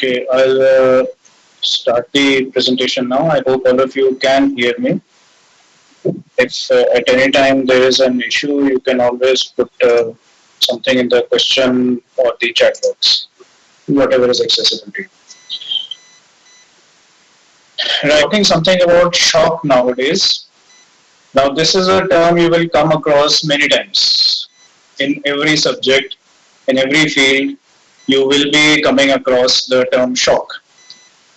Okay, I'll start the presentation now. I hope all of you can hear me. If at any time there is an issue, you can always put something in the question or the chat box, whatever is accessible to you. Talking something about shock nowadays. Now, this is a term you will come across many times in every subject, in every field. You will be coming across the term shock.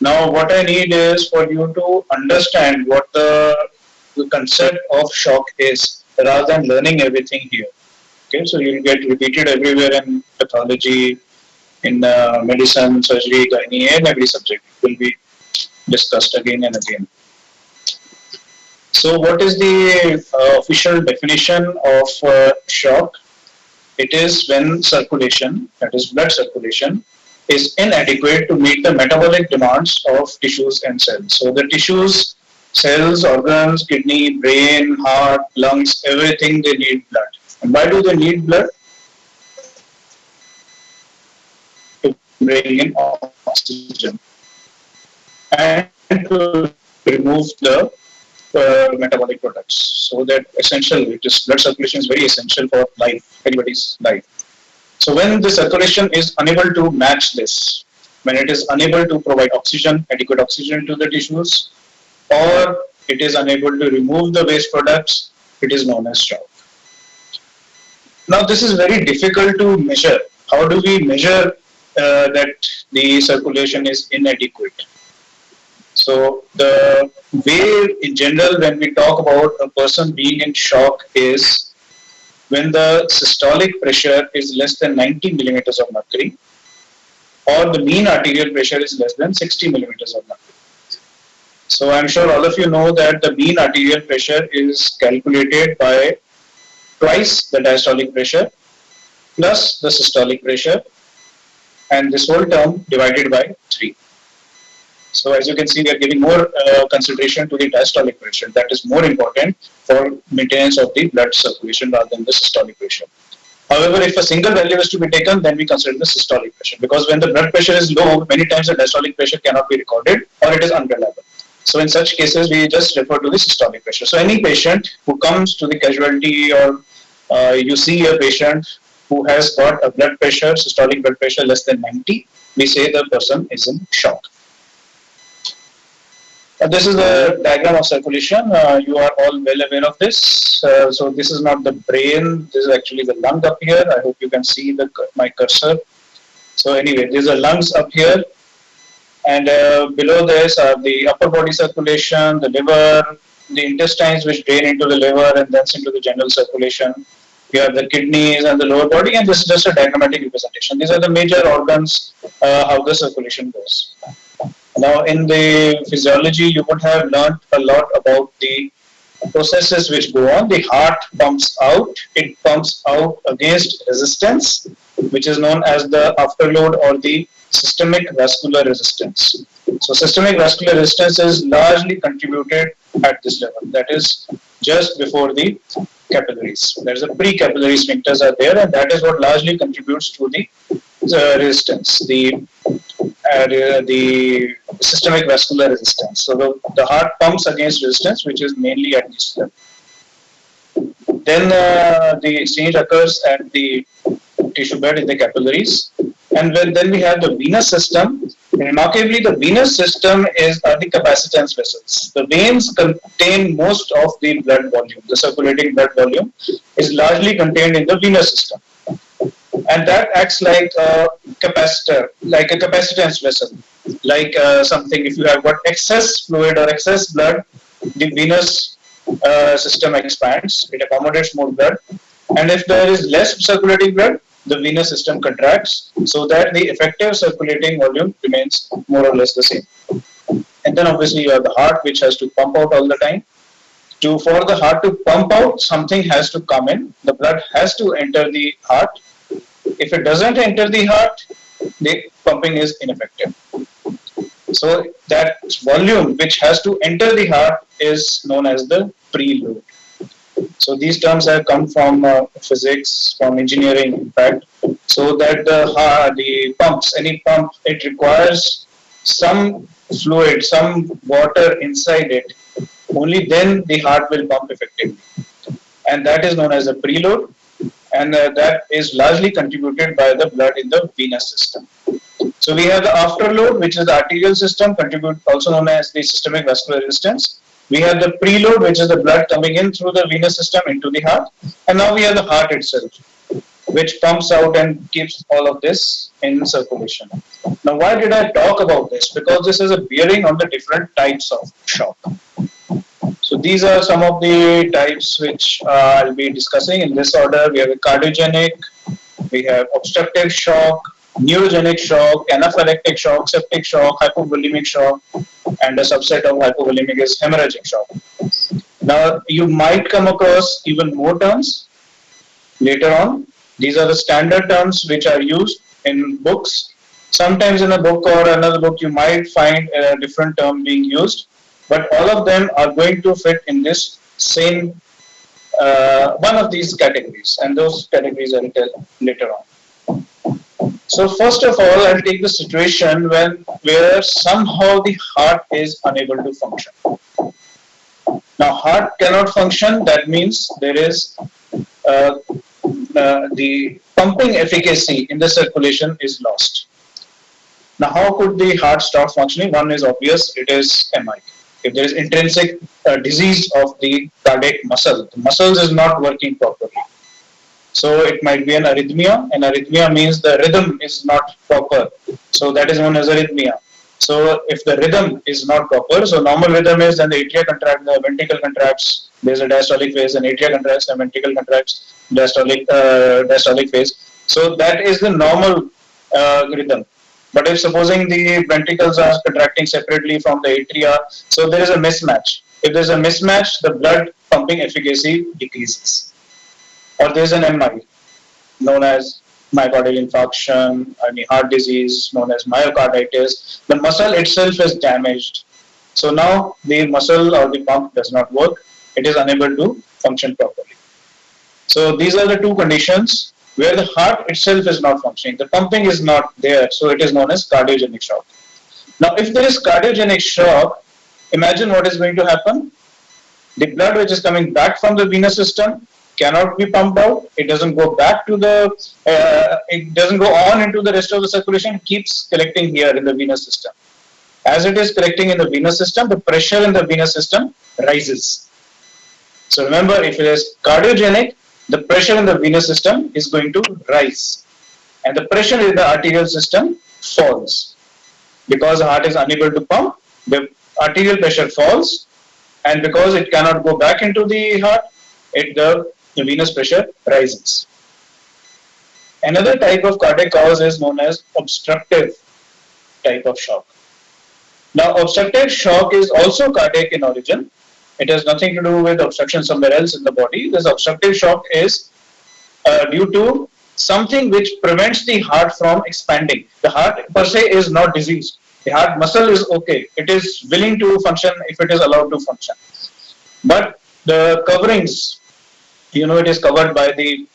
Now, what I need is for you to understand what the concept of shock is rather than learning everything here. Okay, so you'll get repeated everywhere in pathology, in medicine, surgery, gynae, and every subject will be discussed again and again. So, what is the official definition of shock? It is when circulation, that is blood circulation, is inadequate to meet the metabolic demands of tissues and cells. So the tissues, cells, organs, kidney, brain, heart, lungs, everything they need blood. And why do they need blood? To bring in oxygen and to remove the metabolic products. So that essentially, it is blood circulation is very essential for life, anybody's life. So when the circulation is unable to match this, when it is unable to provide oxygen, adequate oxygen to the tissues, or it is unable to remove the waste products, it is known as shock. Now this is very difficult to measure. How do we measure that the circulation is inadequate? So the way in general when we talk about a person being in shock is when the systolic pressure is less than 90 millimeters of mercury or the mean arterial pressure is less than 60 millimeters of mercury. So I'm sure all of you know that the mean arterial pressure is calculated by twice the diastolic pressure plus the systolic pressure and this whole term divided by 3. So as you can see, we are giving more consideration to the diastolic pressure. That is more important for maintenance of the blood circulation rather than the systolic pressure. However, if a single value is to be taken, then we consider the systolic pressure because when the blood pressure is low, many times the diastolic pressure cannot be recorded or it is unreliable. So in such cases, we just refer to the systolic pressure. So any patient who comes to the casualty or you see a patient who has got a blood pressure, systolic blood pressure less than 90, we say the person is in shock. This is the diagram of circulation. You are all well aware of this. So this is not the brain. This is actually the lung up here. I hope you can see my cursor. So anyway, these are lungs up here. And below this are the upper body circulation, the liver, the intestines which drain into the liver and then into the general circulation. You have the kidneys and the lower body, and this is just a diagrammatic representation. These are the major organs, how the circulation goes. Now, in the physiology, you would have learned a lot about the processes which go on. The heart pumps out. It pumps out against resistance, which is known as the afterload or the systemic vascular resistance. So, systemic vascular resistance is largely contributed at this level. That is just before the capillaries. There's a pre-capillary sphincters are there, and that is what largely contributes to the resistance, the systemic vascular resistance. So the heart pumps against resistance, which is mainly at this level. Then the exchange occurs at the tissue bed in the capillaries, and then we have the venous system. Remarkably, the venous system are the capacitance vessels. The veins contain most of the blood volume. The circulating blood volume is largely contained in the venous system. And that acts like a capacitor, like a capacitance vessel, like something. If you have got excess fluid or excess blood, the venous system expands, it accommodates more blood. And if there is less circulating blood, the venous system contracts so that the effective circulating volume remains more or less the same. And then obviously you have the heart, which has to pump out all the time. For the heart to pump out, something has to come in. The blood has to enter the heart. If it doesn't enter the heart, the pumping is ineffective. So that volume which has to enter the heart is known as the preload. So these terms have come from physics, from engineering, in fact. so that the pumps, any pump, it requires some fluid, some water inside it. Only then the heart will pump effectively, and that is known as a preload, and that is largely contributed by the blood in the venous system. So we have the afterload, which is the arterial system, also known as the systemic vascular resistance. We have the preload, which is the blood coming in through the venous system into the heart, and now we have the heart itself, which pumps out and keeps all of this in circulation. Now, why did I talk about this? Because this is a bearing on the different types of shock. So these are some of the types which I'll be discussing in this order. We have a cardiogenic, we have obstructive shock, neurogenic shock, anaphylactic shock, septic shock, hypovolemic shock, and a subset of hypovolemic is hemorrhagic shock. Now, you might come across even more terms later on. These are the standard terms which are used in books. Sometimes in a book or another book, you might find a different term being used, but all of them are going to fit in this same one of these categories, and those categories I'll tell later on. So first of all, I'll take the situation where somehow the heart is unable to function. Now, heart cannot function. That means there is the pumping efficacy in the circulation is lost. Now, how could the heart stop functioning? One is obvious, it is MI. If there is intrinsic disease of the cardiac muscle, the muscles is not working properly. So it might be an arrhythmia, and arrhythmia means the rhythm is not proper. So that is known as arrhythmia. So if the rhythm is not proper, so normal rhythm is then the atria contract, the ventricle contracts, there's a diastolic phase, and atria contracts, the ventricle contracts, diastolic phase. So that is the normal rhythm. But if supposing the ventricles are contracting separately from the atria, so there is a mismatch. If there is a mismatch, the blood pumping efficacy decreases. Or there is an MI, known as myocardial infarction, heart disease, known as myocarditis. The muscle itself is damaged. So now the muscle or the pump does not work. It is unable to function properly. So these are the two conditions where the heart itself is not functioning. The pumping is not there. So it is known as cardiogenic shock. Now, if there is cardiogenic shock, imagine what is going to happen. The blood which is coming back from the venous system cannot be pumped out. It doesn't go back to it doesn't go on into the rest of the circulation. It keeps collecting here in the venous system. As it is collecting in the venous system, the pressure in the venous system rises. So remember, if it is cardiogenic, the pressure in the venous system is going to rise, and the pressure in the arterial system falls. Because the heart is unable to pump, the arterial pressure falls, and because it cannot go back into the heart, the venous pressure rises. Another type of cardiac cause is known as obstructive type of shock. Now, obstructive shock is also cardiac in origin. It has nothing to do with obstruction somewhere else in the body. This obstructive shock is due to something which prevents the heart from expanding. The heart per se is not diseased. The heart muscle is okay. It is willing to function if it is allowed to function. But the coverings, it is covered by the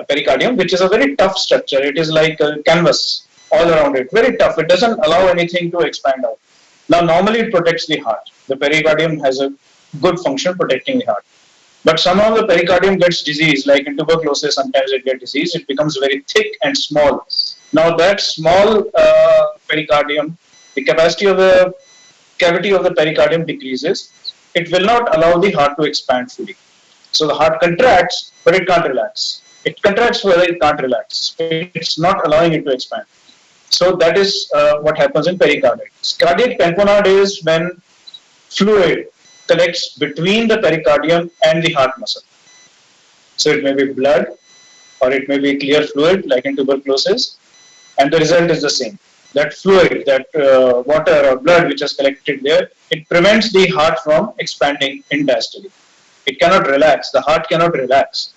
pericardium, which is a very tough structure. It is like a canvas all around it, very tough. It doesn't allow anything to expand out. Now, normally it protects the heart. The pericardium has a good function protecting the heart. But somehow the pericardium gets diseased, like in tuberculosis, sometimes it gets diseased. It becomes very thick and small. Now, that small pericardium, the capacity of the cavity of the pericardium decreases. It will not allow the heart to expand fully. So the heart contracts, but it can't relax. It contracts, but it can't relax. It's not allowing it to expand. So that is what happens in pericarditis. Cardiac tamponade is when fluid collects between the pericardium and the heart muscle. So it may be blood or it may be clear fluid like in tuberculosis, and the result is the same. That fluid, that water or blood which is collected there, it prevents the heart from expanding in diastole. It cannot relax. The heart cannot relax.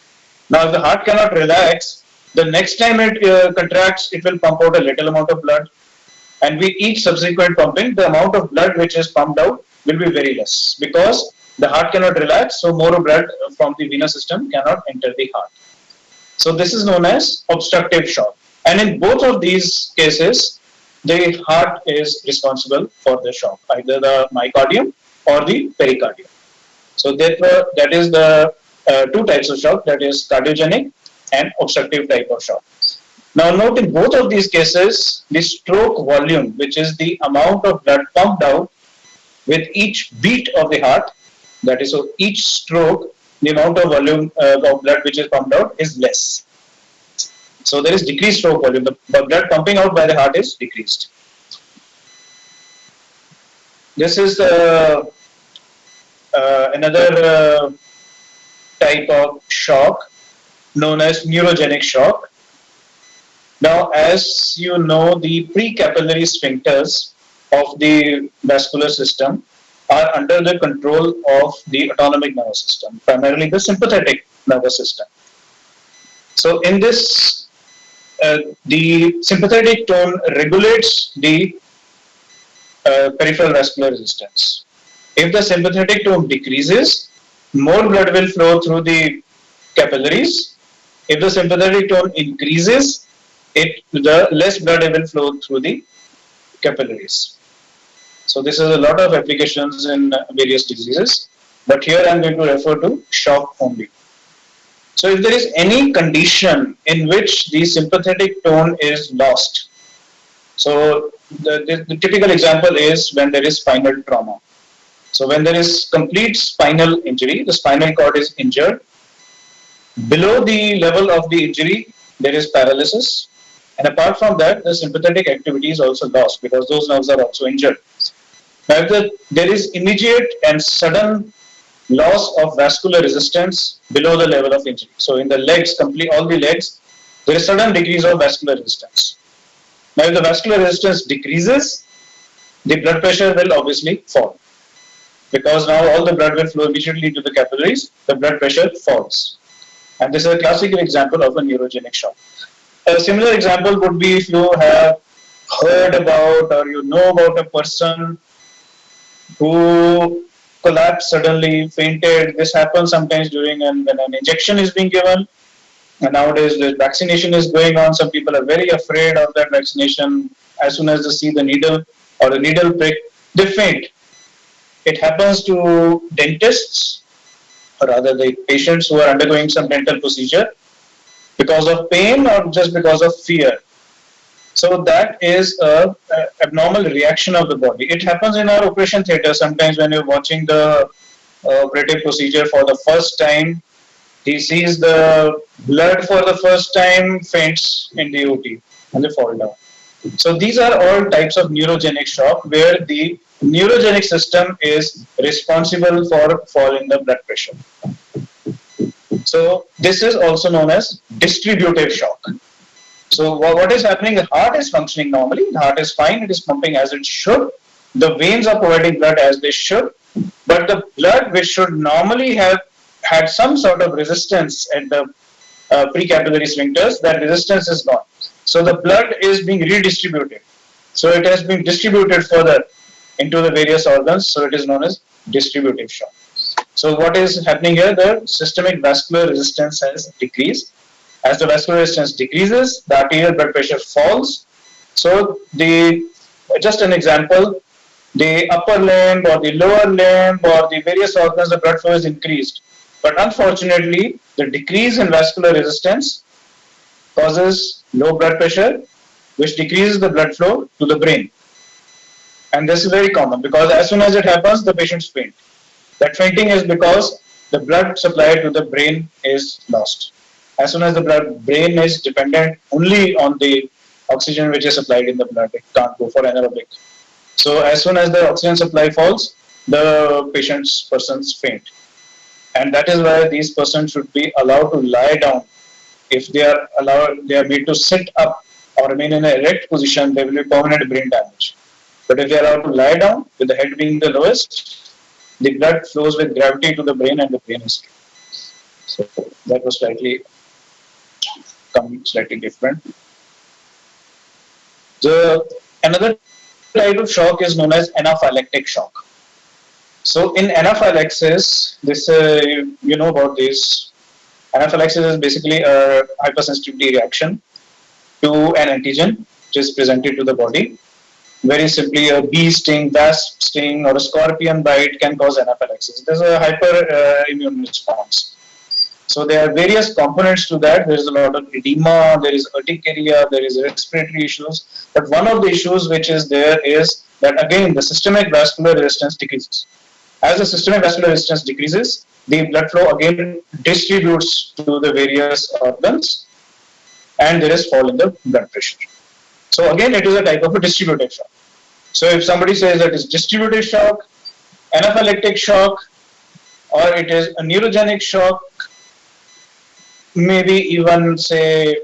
Now, if the heart cannot relax, the next time it contracts, it will pump out a little amount of blood. And with each subsequent pumping, the amount of blood which is pumped out will be very less because the heart cannot relax. So more blood from the venous system cannot enter the heart. So this is known as obstructive shock. And in both of these cases, the heart is responsible for the shock, either the myocardium or the pericardium. So that is the two types of shock, that is cardiogenic and obstructive type of shock. Now note, in both of these cases, the stroke volume, which is the amount of blood pumped out with each beat of the heart, that is, so each stroke, the amount of volume of blood which is pumped out is less. So there is decreased stroke volume. The blood pumping out by the heart is decreased. This is another type of shock known as neurogenic shock. Now, as you know, the precapillary sphincters of the vascular system are under the control of the autonomic nervous system, primarily the sympathetic nervous system. So in this, the sympathetic tone regulates the peripheral vascular resistance. If the sympathetic tone decreases, more blood will flow through the capillaries. If the sympathetic tone increases, the less blood will flow through the capillaries. So this is a lot of applications in various diseases, but here I am going to refer to shock only. So if there is any condition in which the sympathetic tone is lost, so the typical example is when there is spinal trauma. So when there is complete spinal injury, the spinal cord is injured. Below the level of the injury, there is paralysis. And apart from that, the sympathetic activity is also lost because those nerves are also injured. Now, if there is immediate and sudden loss of vascular resistance below the level of injury. So in the legs, all the legs, there is sudden decrease of vascular resistance. Now, if the vascular resistance decreases, the blood pressure will obviously fall. Because now all the blood will flow immediately to the capillaries, the blood pressure falls. And this is a classical example of a neurogenic shock. A similar example would be if you have heard about or you know about a person who collapsed suddenly, fainted. This happens sometimes when an injection is being given. And nowadays the vaccination is going on. Some people are very afraid of that vaccination. As soon as they see the needle or the needle prick, they faint. It happens to dentists, or rather the patients who are undergoing some dental procedure because of pain or just because of fear. So that is an abnormal reaction of the body. It happens in our operation theatre sometimes when you're watching the operative procedure for the first time. He sees the blood for the first time, faints in the OT, and they fall down. So these are all types of neurogenic shock where the neurogenic system is responsible for fall in the blood pressure. So this is also known as distributive shock. So what is happening? The heart is functioning normally. The heart is fine. It is pumping as it should. The veins are providing blood as they should. But the blood, which should normally have had some sort of resistance at the precapillary sphincters, that resistance is gone. So the blood is being redistributed. So it has been distributed further into the various organs. So it is known as distributive shock. So what is happening here? The systemic vascular resistance has decreased. As the vascular resistance decreases, the arterial blood pressure falls. So just an example, the upper limb or the lower limb or the various organs, the blood flow is increased. But unfortunately, the decrease in vascular resistance causes low blood pressure, which decreases the blood flow to the brain. And this is very common because as soon as it happens, the patients faint. That fainting is because the blood supply to the brain is lost. As soon as the brain is dependent only on the oxygen which is supplied in the blood, it can't go for anaerobic. So as soon as the oxygen supply falls, the persons faint. And that is why these persons should be allowed to lie down. If they are made to sit up or remain in an erect position, there will be permanent brain damage. But if they are allowed to lie down, with the head being the lowest, the blood flows with gravity to the brain and the brain is stable. So that was slightly different. Another type of shock is known as anaphylactic shock. So in anaphylaxis, this you know about this. Anaphylaxis is basically a hypersensitivity reaction to an antigen which is presented to the body. Very simply, a bee sting, wasp sting, or a scorpion bite can cause anaphylaxis. There's a hyper immune response. So there are various components to that. There is a lot of edema, there is urticaria, there is respiratory issues. But one of the issues which is there is that again the systemic vascular resistance decreases. As the systemic vascular resistance decreases, the blood flow again distributes to the various organs, and there is fall in the blood pressure. So again, it is a type of a distributive shock. So if somebody says that it's distributive shock, anaphylactic shock, or it is a neurogenic shock, maybe even say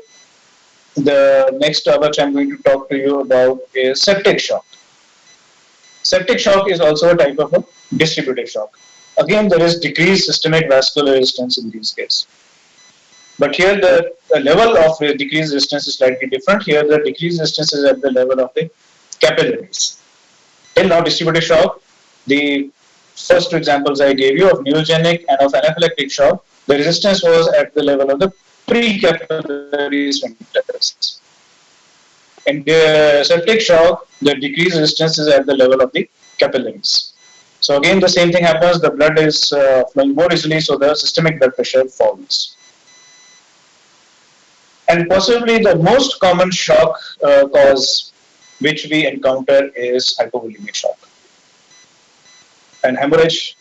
the next which I'm going to talk to you about is septic shock. Septic shock is also a type of a distributive shock. Again, there is decreased systemic vascular resistance in these cases. But here the level of decreased resistance is slightly different. Here the decreased resistance is at the level of the capillaries. Till now, distributive shock, the first two examples I gave you of neurogenic and of anaphylactic shock, the resistance was at the level of the precapillary sphincters. In the septic shock, the decreased resistance is at the level of the capillaries. So again, the same thing happens. The blood is flowing more easily, so the systemic blood pressure falls. And possibly the most common shock cause which we encounter is hypovolemic shock. And hemorrhage,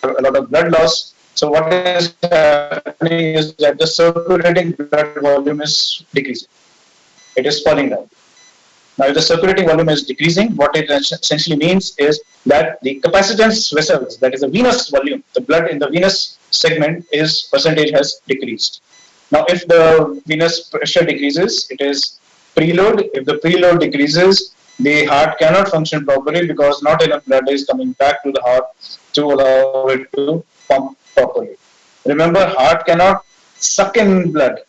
a lot of blood loss. So what is happening is that the circulating blood volume is decreasing. It is falling down. Now, if the circulating volume is decreasing, what it essentially means is that the capacitance vessels, that is the venous volume, the blood in the venous segment is percentage has decreased. Now, if the venous pressure decreases, it is preload. If the preload decreases, the heart cannot function properly because not enough blood is coming back to the heart to allow it to pump properly. Remember, heart cannot suck in blood.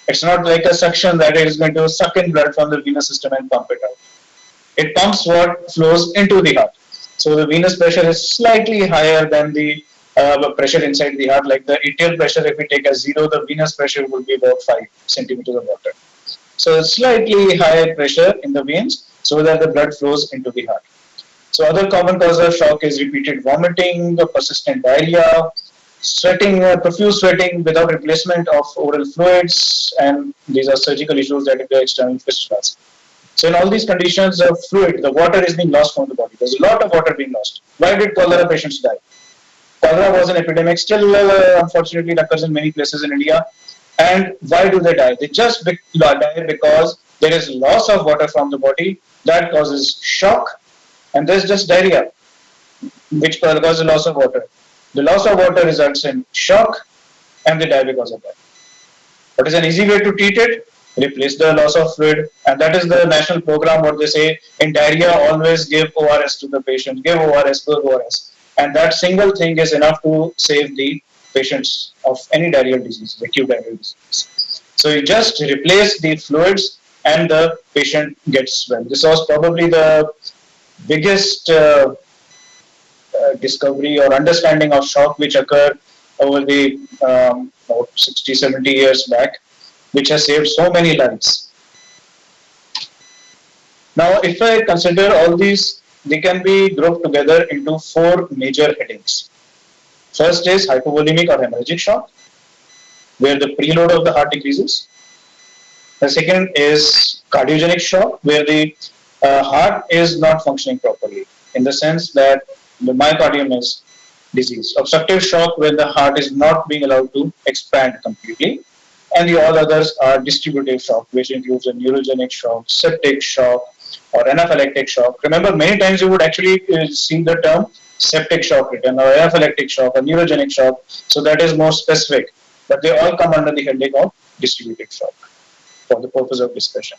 It's not like a suction that it is going to suck in blood from the venous system and pump it out. It pumps what flows into the heart. So the venous pressure is slightly higher than the pressure inside the heart. Like the atrial pressure, if we take as 0, the venous pressure would be about 5 centimeters of water. So slightly higher pressure in the veins so that the blood flows into the heart. So other common cause of shock is repeated vomiting, persistent diarrhea, sweating, profuse sweating without replacement of oral fluids, and these are surgical issues that occur external fistulas. So in all these conditions of fluid, the water is being lost from the body. There's a lot of water being lost. Why did cholera patients die? Cholera was an epidemic, still unfortunately it occurs in many places in India. And why do they die? They just die because there is loss of water from the body that causes shock, and there's just diarrhea, which causes loss of water. The loss of water results in shock, and they die because of that. What is an easy way to treat it? Replace the loss of fluid, and that is the national program. What they say in diarrhea, always give ORS to the patient. Give ORS, give ORS, and that single thing is enough to save the patients of any diarrheal disease, acute diarrheal disease. So you just replace the fluids, and the patient gets well. This was probably the biggest discovery or understanding of shock which occurred over the 60, 70 years back, which has saved so many lives. Now, if I consider all these, they can be grouped together into 4 major headings. First is hypovolemic or hemorrhagic shock, where the preload of the heart decreases. The second is cardiogenic shock, where the heart is not functioning properly, in the sense that the myocardium is diseased. Obstructive shock, where the heart is not being allowed to expand completely. And the all others are distributive shock, which includes a neurogenic shock, septic shock, or anaphylactic shock. Remember, many times you would actually see the term septic shock written, or anaphylactic shock, or neurogenic shock. So that is more specific. But they all come under the heading of distributive shock for the purpose of discussion.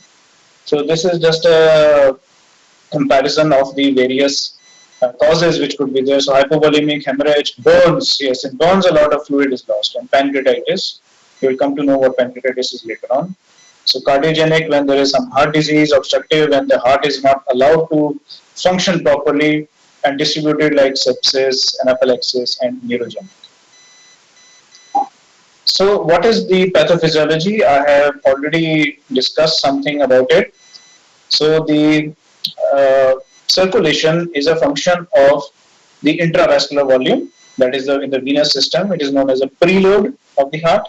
So this is just a comparison of the various causes which could be there. So hypovolemic, hemorrhage, burns. Yes, in burns a lot of fluid is lost. And pancreatitis. You will come to know what pancreatitis is later on. So cardiogenic, when there is some heart disease, obstructive, when the heart is not allowed to function properly, and distributed like sepsis, anaphylaxis, and neurogenic. So, what is the pathophysiology? I have already discussed something about it. So, the circulation is a function of the intravascular volume, that is in the venous system. It is known as a preload of the heart.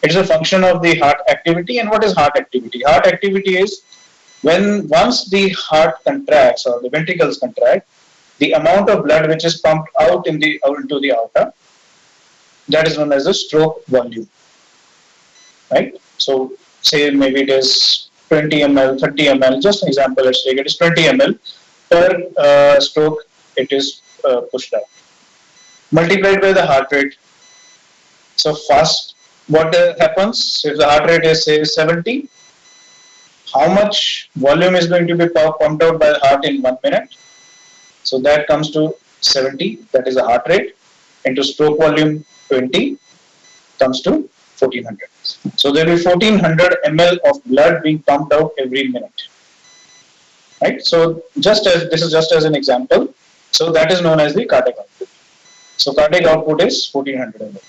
It is a function of the heart activity. And what is heart activity? Heart activity is when once the heart contracts or the ventricles contract, the amount of blood which is pumped out into the aorta, that is known as the stroke volume, right? So say maybe it is 20 ml, 30 ml, just an example, let's take it is 20 ml per stroke, it is pushed out. Multiplied by the heart rate. So fast, what happens if the heart rate is say 70? How much volume is going to be pumped out by the heart in 1 minute? So that comes to 70, that is the heart rate, into stroke volume 20 comes to 1400. So there will be 1400 ml of blood being pumped out every minute. Right? So this is just as an example. So that is known as the cardiac output. So cardiac output is 1400 ml.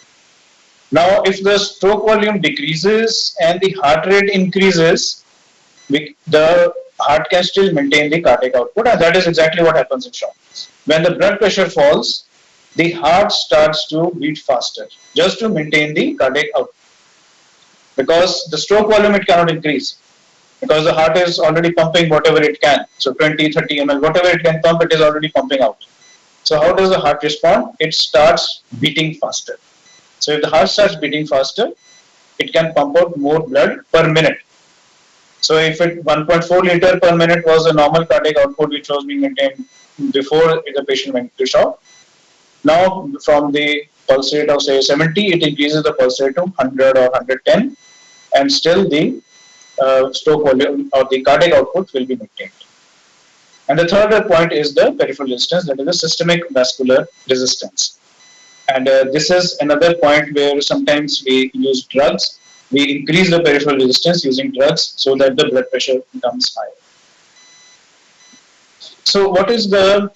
Now if the stroke volume decreases and the heart rate increases, the heart can still maintain the cardiac output, and that is exactly what happens in shock. When the blood pressure falls, the heart starts to beat faster just to maintain the cardiac output. Because the stroke volume it cannot increase, because the heart is already pumping whatever it can. So 20, 30 ml, whatever it can pump, it is already pumping out. So how does the heart respond? It starts beating faster. So if the heart starts beating faster, it can pump out more blood per minute. So if it 1.4 liter per minute was the normal cardiac output which was being maintained before the patient went to shock, now from the pulse rate of say 70, it increases the pulse rate to 100 or 110, and still the stroke volume or the cardiac output will be maintained. And the third point is the peripheral resistance, that is the systemic vascular resistance. And this is another point where sometimes we use drugs. We increase the peripheral resistance using drugs so that the blood pressure becomes higher. So what is the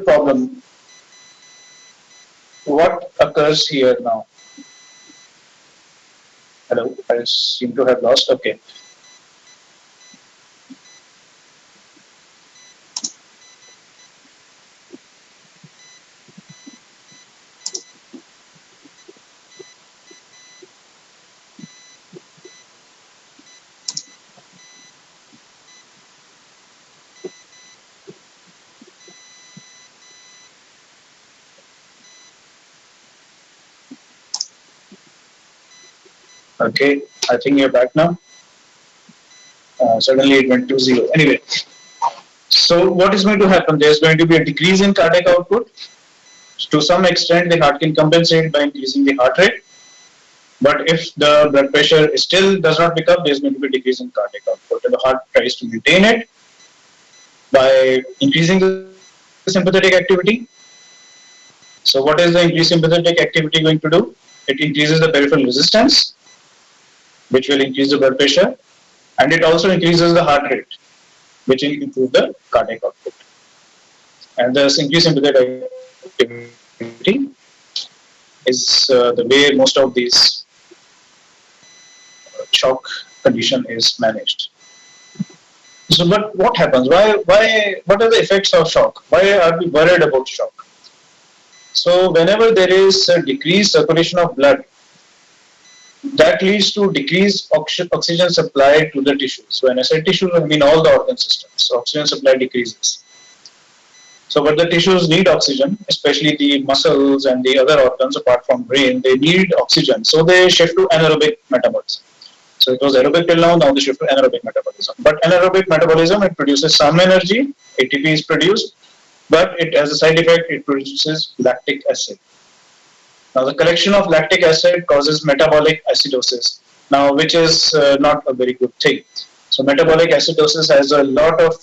problem? What occurs here now? Hello, I seem to have lost. Okay. Okay, I think you're back now. Suddenly it went to 0. Anyway, so what is going to happen? There's going to be a decrease in cardiac output. To some extent, the heart can compensate by increasing the heart rate. But if the blood pressure still does not pick up, there's going to be a decrease in cardiac output. And the heart tries to maintain it by increasing the sympathetic activity. So what is the increased sympathetic activity going to do? It increases the peripheral resistance, which will increase the blood pressure, and it also increases the heart rate, which will improve the cardiac output. And the increased sympathetic activity is the way most of these shock condition is managed. So, but what happens? What are the effects of shock? Why are we worried about shock? So, whenever there is a decreased circulation of blood, that leads to decreased oxygen supply to the tissues. When I say tissues, I mean all the organ systems. So, oxygen supply decreases. So, but the tissues need oxygen, especially the muscles and the other organs apart from brain, they need oxygen. So, they shift to anaerobic metabolism. So, it was aerobic till now they shift to anaerobic metabolism. But anaerobic metabolism, it produces some energy, ATP is produced, but it, as a side effect, it produces lactic acid. Now, the collection of lactic acid causes metabolic acidosis, now which is not a very good thing. So, metabolic acidosis has a lot of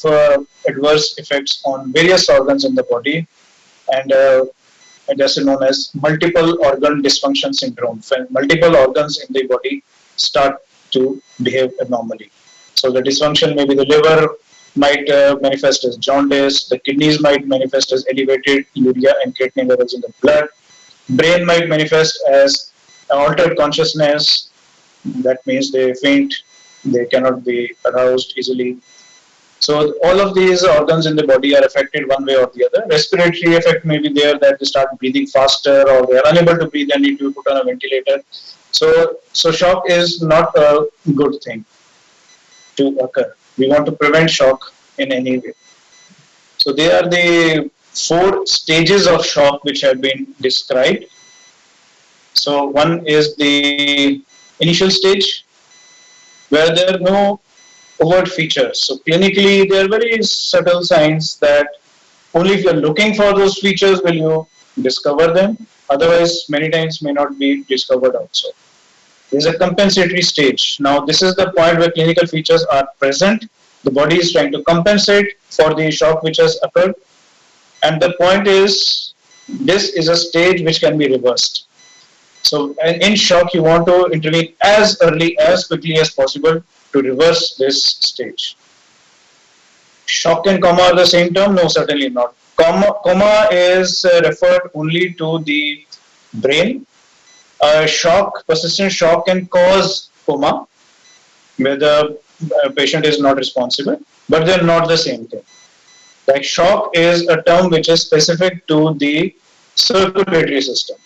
adverse effects on various organs in the body, and it is known as multiple organ dysfunction syndrome. When multiple organs in the body start to behave abnormally. So, the dysfunction may be the liver, might manifest as jaundice. The kidneys might manifest as elevated urea and creatinine levels in the blood. Brain might manifest as altered consciousness. That means they faint, they cannot be aroused easily. So all of these organs in the body are affected one way or the other. Respiratory effect may be there, that they start breathing faster, or they are unable to breathe and need to be put on a ventilator. So shock is not a good thing to occur. We want to prevent shock in any way. So they are the 4 stages of shock which have been described. So one is the initial stage, where there are no overt features. So clinically, there are very subtle signs that only if you are looking for those features will you discover them. Otherwise, many times may not be discovered also. There is a compensatory stage. Now, this is the point where clinical features are present. The body is trying to compensate for the shock which has occurred. And the point is, this is a stage which can be reversed. So in shock, you want to intervene as early, as quickly as possible to reverse this stage. Shock and coma are the same term? No, certainly not. Coma is referred only to the brain. Persistent shock can cause coma, where the patient is not responsible, but they're not the same thing. Like shock is a term which is specific to the circulatory system,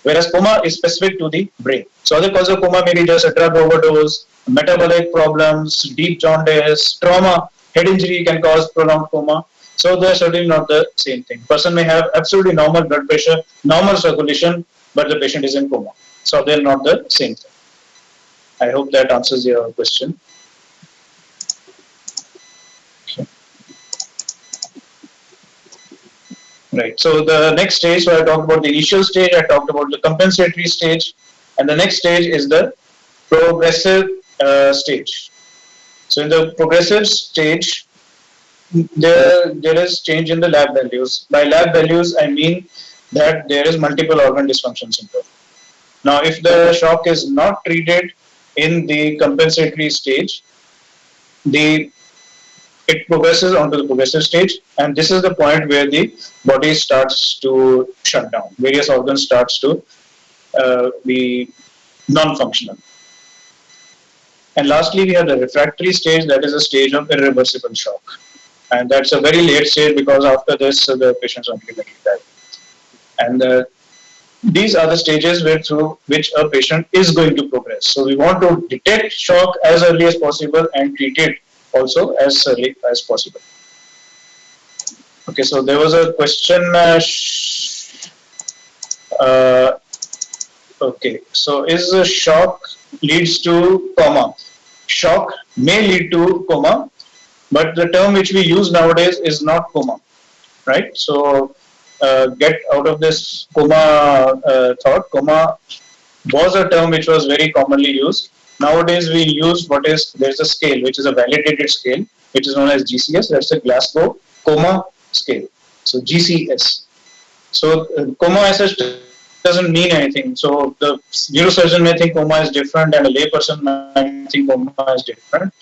whereas coma is specific to the brain. So other causes of coma may be just a drug overdose, metabolic problems, deep jaundice, trauma, head injury can cause prolonged coma. So they're certainly not the same thing. Person may have absolutely normal blood pressure, normal circulation, but the patient is in coma. So they're not the same thing. I hope that answers your question. Okay. Right. So the next stage, so I talked about the initial stage, I talked about the compensatory stage, and the next stage is the progressive stage. So in the progressive stage, there is change in the lab values. By lab values, I mean that there is multiple organ dysfunction syndrome. Now, if the shock is not treated in the compensatory stage, it progresses onto the progressive stage, and this is the point where the body starts to shut down. Various organs starts to be non-functional. And lastly, we have the refractory stage, that is a stage of irreversible shock. And that's a very late stage, because after this, the patients ultimately die. And these are the stages through which a patient is going to progress. So we want to detect shock as early as possible and treat it also as early as possible. Okay, so there was a question. Okay, so is a shock leads to coma? Shock may lead to coma, but the term which we use nowadays is not coma, right? So get out of this coma thought. Coma was a term which was very commonly used. Nowadays we use there's a scale which is a validated scale, which is known as GCS. That's the Glasgow Coma Scale. So GCS. So coma as such doesn't mean anything. So the neurosurgeon may think coma is different, and a layperson might think coma is different.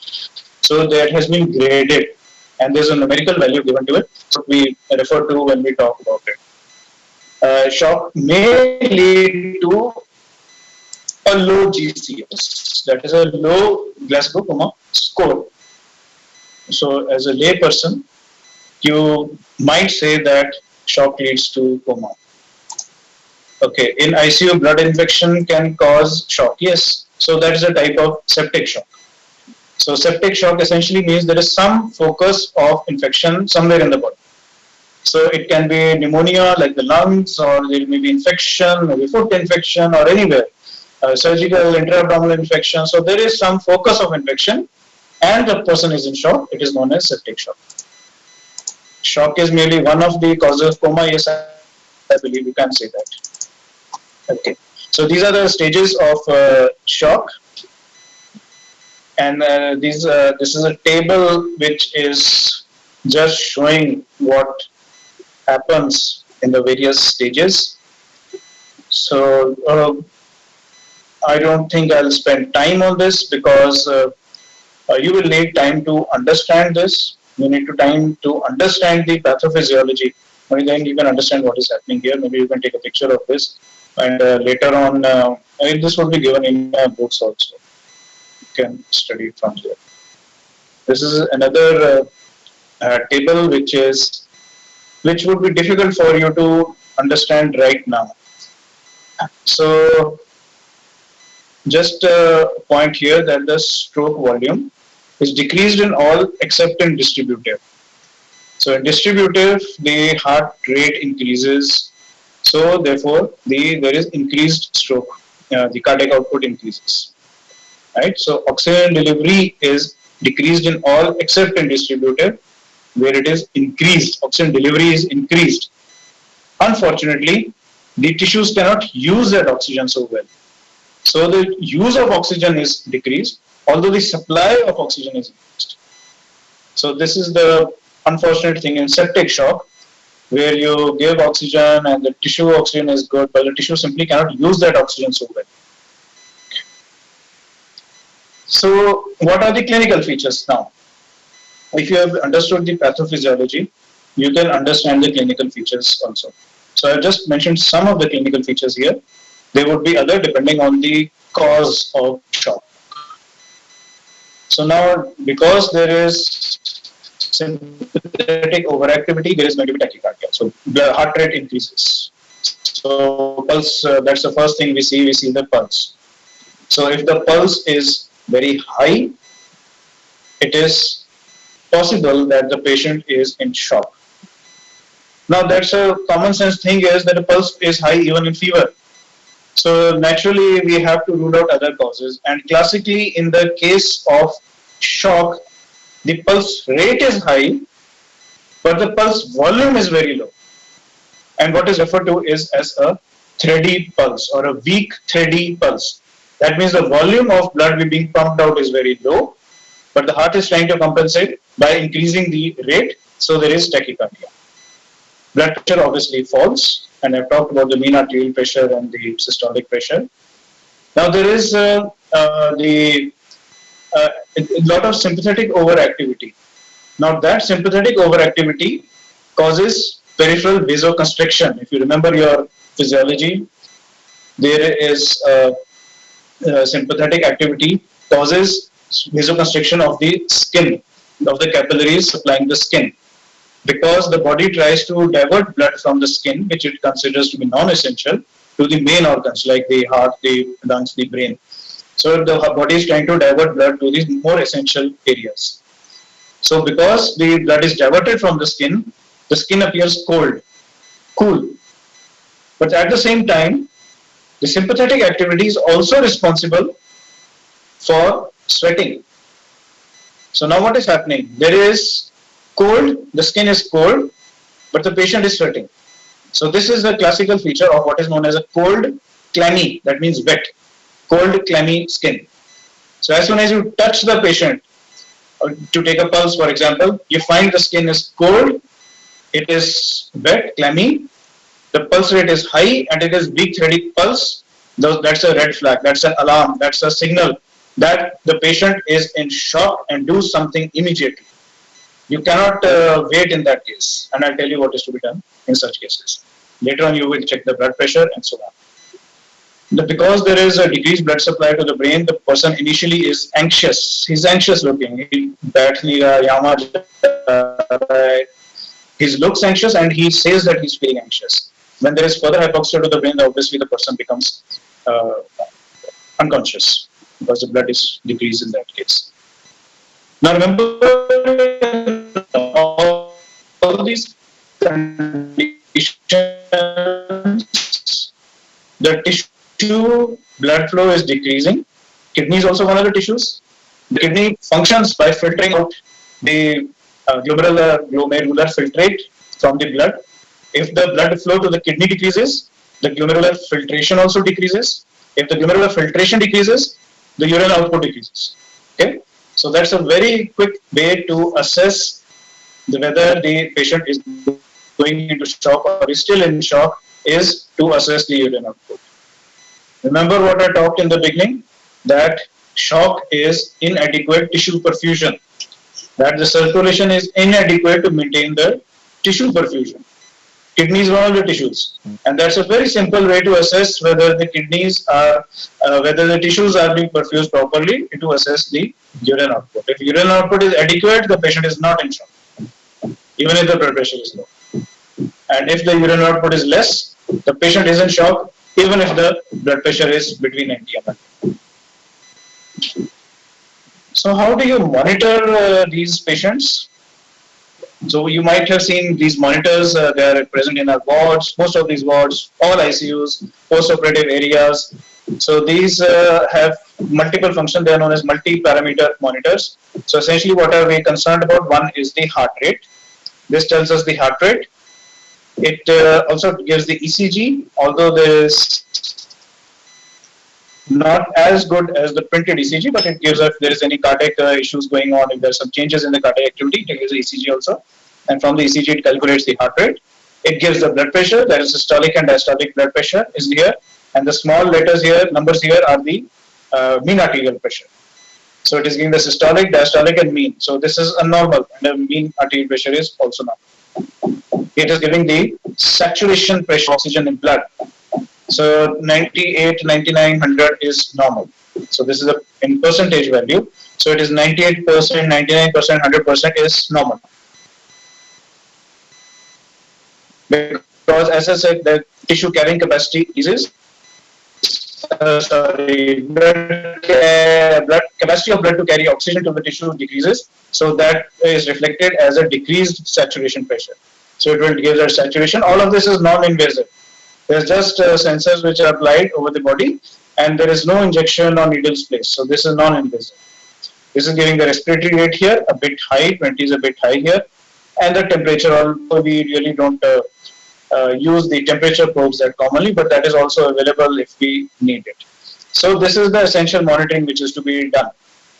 So that has been graded, and there's a numerical value given to it. So we refer to when we talk about it. Shock may lead to a low GCS, that is a low Glasgow Coma score. So as a layperson, you might say that shock leads to coma. Okay, in ICU, blood infection can cause shock. Yes, so that is a type of septic shock. So septic shock essentially means there is some focus of infection somewhere in the body. So it can be pneumonia like the lungs, or there may be infection, maybe foot infection, or anywhere. Surgical intra-abdominal infection. So there is some focus of infection, and the person is in shock. It is known as septic shock. Shock is merely one of the causes of coma. Yes, I believe you can say that. Okay. So these are the stages of shock. And this is a table which is just showing what happens in the various stages. So I don't think I'll spend time on this, because You will need time to understand this. You need to time to understand the pathophysiology. Only then you can understand what is happening here. Maybe you can take a picture of this, and later on, this will be given in books also. You can study it from there. This is another table which would be difficult for you to understand right now. So just a point here that the stroke volume is decreased in all except in distributive. So in distributive, the heart rate increases. So therefore, there is increased stroke. The cardiac output increases. Right. So oxygen delivery is decreased in all except in distributive, where it is increased. Oxygen delivery is increased. Unfortunately, the tissues cannot use that oxygen so well. So the use of oxygen is decreased, although the supply of oxygen is increased. So this is the unfortunate thing in septic shock, where you give oxygen and the tissue oxygen is good, but the tissue simply cannot use that oxygen so well. So what are the clinical features now? If you have understood the pathophysiology, you can understand the clinical features also. So I've just mentioned some of the clinical features here. There would be other depending on the cause of shock. So now, because there is sympathetic overactivity, there is going to be tachycardia. So the heart rate increases. So pulse, that's the first thing we see. We see the pulse. So if the pulse is very high, it is possible that the patient is in shock. Now that's a common sense thing, is that the pulse is high even in fever. So naturally we have to rule out other causes, and classically in the case of shock, the pulse rate is high, but the pulse volume is very low, and what is referred to is as a thready pulse or a weak thready pulse. That means the volume of blood being pumped out is very low, but the heart is trying to compensate by increasing the rate, so there is tachycardia. Blood pressure obviously falls, and I've talked about the mean arterial pressure and the systolic pressure. Now there is a lot of sympathetic overactivity. Now that sympathetic overactivity causes peripheral vasoconstriction. If you remember your physiology, there is sympathetic activity causes vasoconstriction of the skin, of the capillaries supplying the skin. Because the body tries to divert blood from the skin, which it considers to be non-essential, to the main organs like the heart, the lungs, the brain. So the body is trying to divert blood to these more essential areas. So because the blood is diverted from the skin appears cool. But at the same time, the sympathetic activity is also responsible for sweating. So now what is happening? There is cold, the skin is cold, but the patient is sweating. So this is the classical feature of what is known as a cold, clammy, that means wet, cold, clammy skin. So as soon as you touch the patient, to take a pulse for example, you find the skin is cold, it is wet, clammy, the pulse rate is high, and it is weak thready pulse. That's a red flag, that's an alarm, that's a signal that the patient is in shock and do something immediately. You cannot wait in that case, and I'll tell you what is to be done in such cases. Later on, you will check the blood pressure and so on. Because there is a decreased blood supply to the brain, the person initially is anxious. He's anxious looking. He looks anxious and he says that he's feeling anxious. When there is further hypoxia to the brain, obviously the person becomes unconscious because the blood is decreased in that case. Now remember, all these conditions, the tissue blood flow is decreasing. Kidney is also one of the tissues. The kidney functions by filtering out the glomerular filtrate from the blood. If the blood flow to the kidney decreases, the glomerular filtration also decreases. If the glomerular filtration decreases, the urine output decreases. Okay, so that's a very quick way to assess whether the patient is going into shock or is still in shock, is to assess the urine output. Remember what I talked in the beginning, that Shock is inadequate tissue perfusion, that the circulation is inadequate to maintain the tissue perfusion. Kidney is one of the tissues, and that's a very simple way to assess whether the kidneys are, whether the tissues are being perfused properly, to assess the urine output. If urine output is adequate, the patient is not in shock, even if the blood pressure is low. And if the urine output is less, the patient is in shock, even if the blood pressure is between 90 ml. So how do you monitor these patients? So you might have seen these monitors, they are present in our wards, most of these wards, all ICUs, post-operative areas. So these have multiple functions, they are known as multi-parameter monitors. So essentially what are we concerned about? One is the heart rate. This tells us the heart rate. It also gives the ECG, although there is not as good as the printed ECG, but it gives us if there is any cardiac issues going on, if there are some changes in the cardiac activity, it gives the ECG also. And from the ECG, it calculates the heart rate. It gives the blood pressure, that is systolic and diastolic blood pressure is here. And the small letters here, numbers here are the mean arterial pressure. So it is giving the systolic, diastolic, and mean. So this is a normal, and the mean arterial pressure is also normal. It is giving the saturation pressure, oxygen in blood. So 98, 99, 100 is normal. So this is a in percentage value. So it is 98%, 99%, 100% is normal. Because as I said, the tissue carrying capacity is blood capacity of blood to carry oxygen to the tissue decreases. So that is reflected as a decreased saturation pressure. So it will give that saturation. All of this is non-invasive. There's just sensors which are applied over the body, and there is no injection or needles placed. So this is non-invasive. This is giving the respiratory rate here a bit high, 20 is a bit high here, and the temperature. Although we really don't use the temperature probes that commonly, but that is also available if we need it. So this is the essential monitoring which is to be done: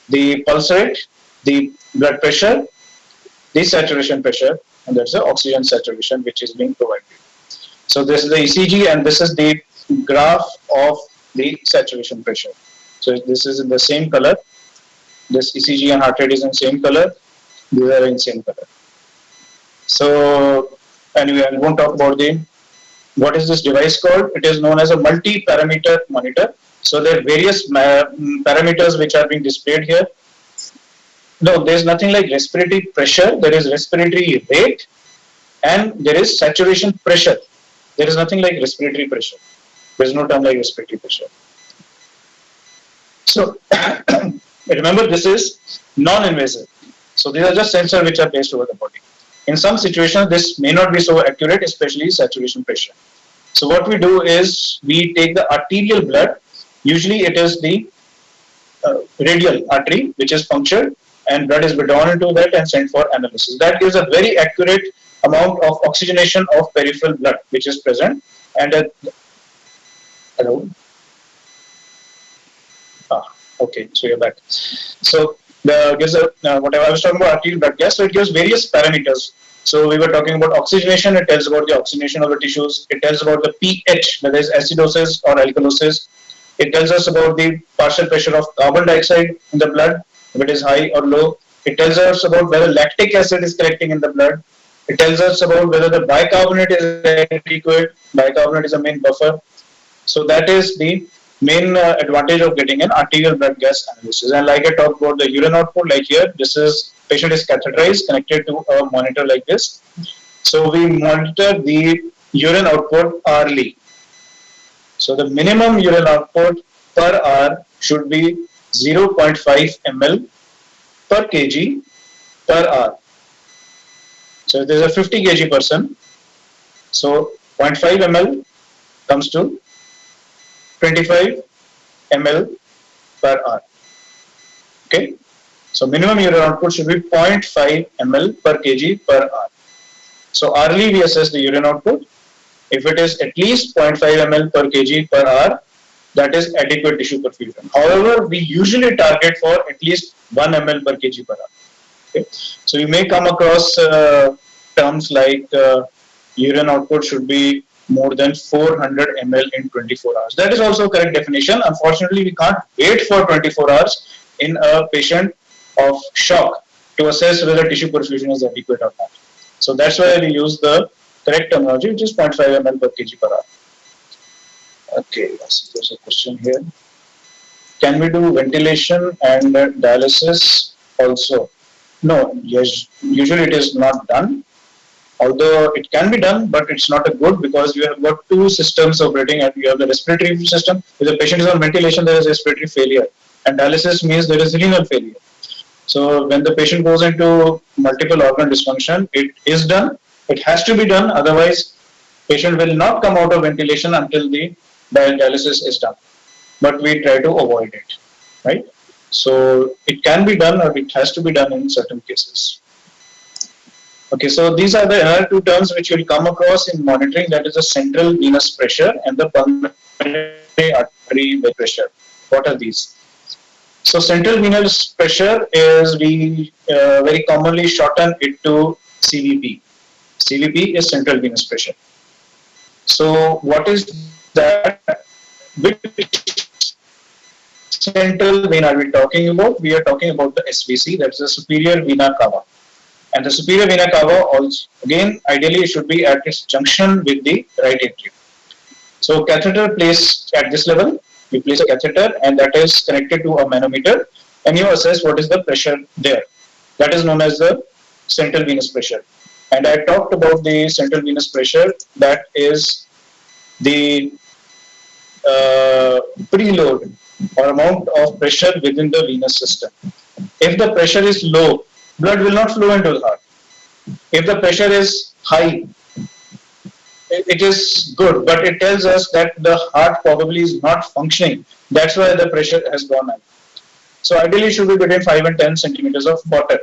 the pulse rate, the blood pressure, the saturation pressure, and that's the oxygen saturation which is being provided. So this is the ECG, and this is the graph of the saturation pressure. So this is in the same color. This ECG and heart rate is in same color. These are in same color. So anyway, I won't talk about what is this device called. It is known as a multi-parameter monitor. So there are various parameters which are being displayed here. No, there is nothing like respiratory pressure. There is respiratory rate, and there is saturation pressure. There is nothing like respiratory pressure. There is no term like respiratory pressure. So remember, this is non-invasive. So these are just sensors which are placed over the body. In some situations, this may not be so accurate, especially saturation pressure. So what we do is we take the arterial blood. Usually it is the radial artery which is punctured, and blood is drawn into that and sent for analysis. That gives a very accurate amount of oxygenation of peripheral blood which is present. And hello. Okay, so you're back. So gives whatever I was talking about arterial blood gas. So it gives various parameters. So we were talking about oxygenation. It tells about the oxygenation of the tissues. It tells about the pH, whether it's acidosis or alkalosis. It tells us about the partial pressure of carbon dioxide in the blood, if it is high or low. It tells us about whether lactic acid is collecting in the blood. It tells us about whether the bicarbonate is adequate. Bicarbonate is a main buffer. So that is the main advantage of getting an arterial blood gas analysis. And like I talked about the urine output, like here, this is patient is catheterized, connected to a monitor like this. So we monitor the urine output hourly. So the minimum urine output per hour should be 0.5 ml per kg per hour. So if there is a 50 kg person, so 0.5 ml comes to 25 ml per hour. Okay. So minimum urine output should be 0.5 ml per kg per hour. So hourly we assess the urine output. If it is at least 0.5 ml per kg per hour, that is adequate tissue perfusion. However, we usually target for at least 1 ml per kg per hour. Okay. So you may come across terms like urine output should be more than 400 ml in 24 hours. That is also a correct definition. Unfortunately, we can't wait for 24 hours in a patient of shock to assess whether tissue perfusion is adequate or not. So that's why we use the correct terminology, which is 0.5 ml per kg per hour. Okay, there's a question here. Can we do ventilation and dialysis also? No, yes, usually it is not done. Although it can be done, but it's not a good, because you have got two systems operating, and you have the respiratory system. If the patient is on ventilation, there is respiratory failure, and dialysis means there is renal failure. So when the patient goes into multiple organ dysfunction, it is done. It has to be done. Otherwise, patient will not come out of ventilation until the dialysis is done. But we try to avoid it, right? So it can be done, or it has to be done in certain cases. Okay, so these are the other two terms which you will come across in monitoring, that is the central venous pressure and the pulmonary artery pressure. What are these? So central venous pressure is, we very commonly shorten it to CVP. CVP is central venous pressure. So what is that? Which central vein are we talking about? We are talking about the SVC, that is the superior vena cava. And the superior vena cava also, again, ideally should be at its junction with the right atrium. So catheter placed at this level, you place a catheter and that is connected to a manometer, and you assess what is the pressure there. That is known as the central venous pressure. And I talked about the central venous pressure, that is the preload or amount of pressure within the venous system. If the pressure is low, blood will not flow into the heart. If the pressure is high, it is good, but it tells us that the heart probably is not functioning. That's why the pressure has gone up. So ideally it should be between 5 and 10 centimeters of water.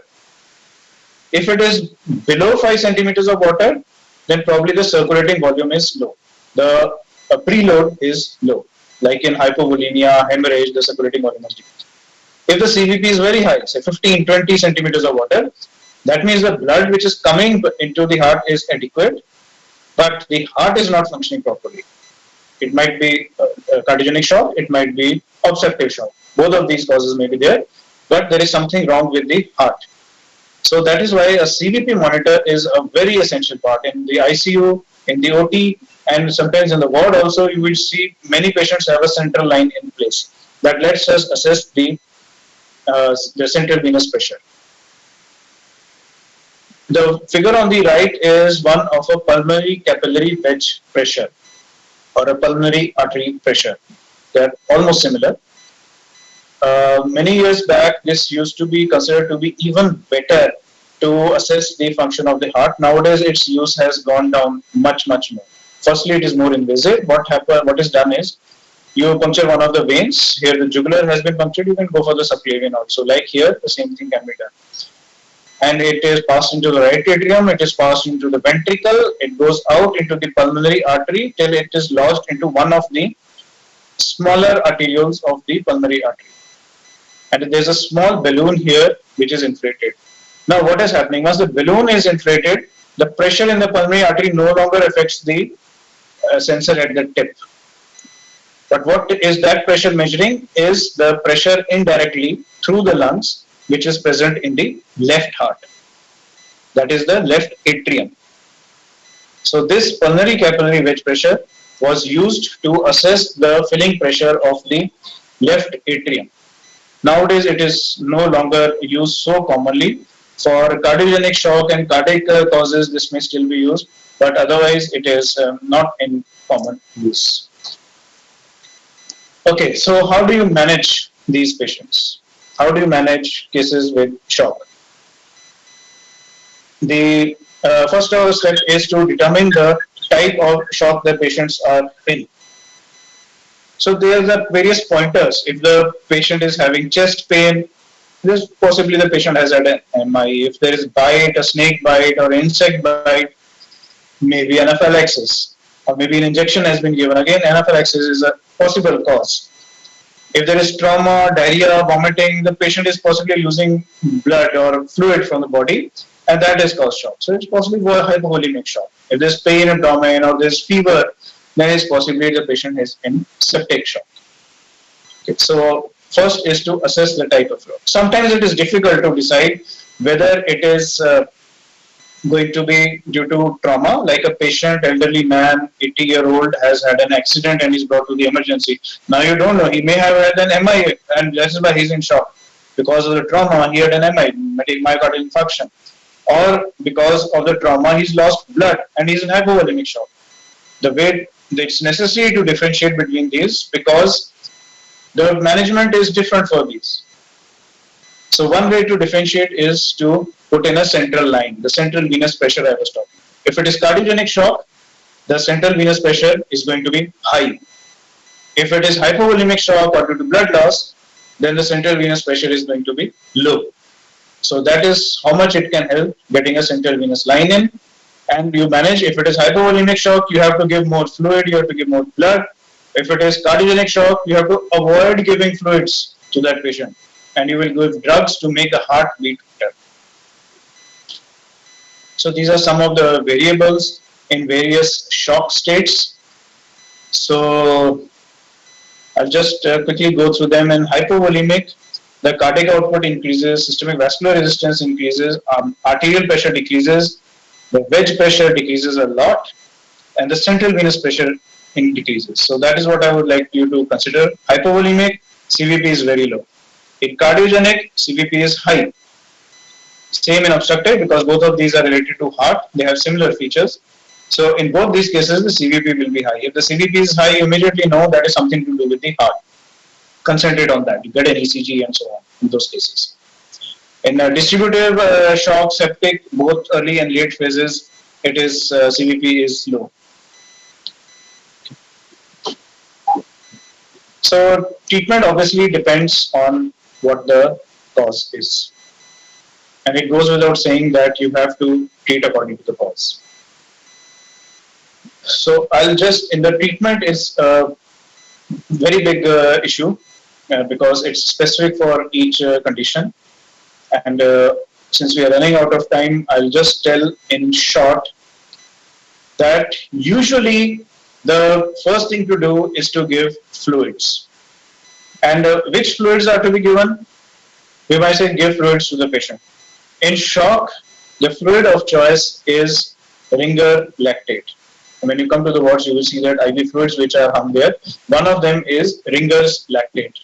If it is below 5 centimeters of water, then probably the circulating volume is low. The preload is low. Like in hypovolemia, hemorrhage, the circulating volume is decreased. If the CVP is very high, say 15, 20 centimeters of water, that means the blood which is coming into the heart is adequate, but the heart is not functioning properly. It might be cardiogenic shock, it might be obstructive shock. Both of these causes may be there, but there is something wrong with the heart. So that is why a CVP monitor is a very essential part. In the ICU, in the OT, and sometimes in the ward also, you will see many patients have a central line in place that lets us assess the central venous pressure. The figure on the right is one of a pulmonary capillary wedge pressure or a pulmonary artery pressure. They are almost similar. Many years back, this used to be considered to be even better to assess the function of the heart. Nowadays, its use has gone down much, much more. Firstly, it is more invasive. What is done is, you puncture one of the veins. Here the jugular has been punctured. You can go for the subclavian also. Like here, the same thing can be done. And it is passed into the right atrium. It is passed into the ventricle. It goes out into the pulmonary artery till it is lodged into one of the smaller arterioles of the pulmonary artery. And there is a small balloon here which is inflated. Now, what is happening? Once the balloon is inflated, the pressure in the pulmonary artery no longer affects the sensor at the tip. But what is that pressure measuring is the pressure indirectly through the lungs, which is present in the left heart. That is the left atrium. So this pulmonary capillary wedge pressure was used to assess the filling pressure of the left atrium. Nowadays, it is no longer used so commonly. For cardiogenic shock and cardiac causes, this may still be used, but otherwise it is not in common use. Okay, so how do you manage these patients? How do you manage cases with shock? The first step is to determine the type of shock the patients are in. So there are various pointers. If the patient is having chest pain, this possibly the patient has had an MI. If there is bite, a snake bite or insect bite, maybe anaphylaxis, or maybe an injection has been given. Again, anaphylaxis is a possible cause. If there is trauma, diarrhea, vomiting, the patient is possibly losing blood or fluid from the body, and that is cause shock. So it's possibly for hypovolemic shock. If there's pain in abdomen or there's fever, then it's possibly the patient is in septic shock. Okay. So first is to assess the type of shock. Sometimes it is difficult to decide whether it is going to be due to trauma, like a patient, elderly man, 80-year-old has had an accident and is brought to the emergency. Now you don't know, he may have had an MI and that's why he's in shock. Because of the trauma, he had an MI, myocardial infarction. Or because of the trauma, he's lost blood and he's in hypovolemic shock. The way it's necessary to differentiate between these because the management is different for these. So one way to differentiate is to put in a central line, the central venous pressure I was talking. If it is cardiogenic shock, the central venous pressure is going to be high. If it is hypovolemic shock or due to blood loss, then the central venous pressure is going to be low. So that is how much it can help getting a central venous line in. And you manage, if it is hypovolemic shock, you have to give more fluid, you have to give more blood. If it is cardiogenic shock, you have to avoid giving fluids to that patient. And you will give drugs to make the heart beat better. So these are some of the variables in various shock states. So I'll just quickly go through them. In hypovolemic, the cardiac output increases, systemic vascular resistance increases, arterial pressure decreases, the wedge pressure decreases a lot, and the central venous pressure decreases. So that is what I would like you to consider. Hypovolemic, CVP is very low. In cardiogenic, CVP is high. Same in obstructive because both of these are related to heart. They have similar features. So in both these cases, the CVP will be high. If the CVP is high, you immediately know that is something to do with the heart. Concentrate on that. You get an ECG and so on in those cases. In distributive shock, septic, both early and late phases, it is CVP is low. So treatment obviously depends on what the cause is. And it goes without saying that you have to treat according to the cause. So I'll just, in the treatment is a very big issue because it's specific for each condition. And since we are running out of time, I'll just tell in short that usually the first thing to do is to give fluids. And which fluids are to be given? We might say give fluids to the patient. In shock, the fluid of choice is Ringer lactate. And when you come to the wards, you will see that IV fluids which are hung there. One of them is Ringer's lactate.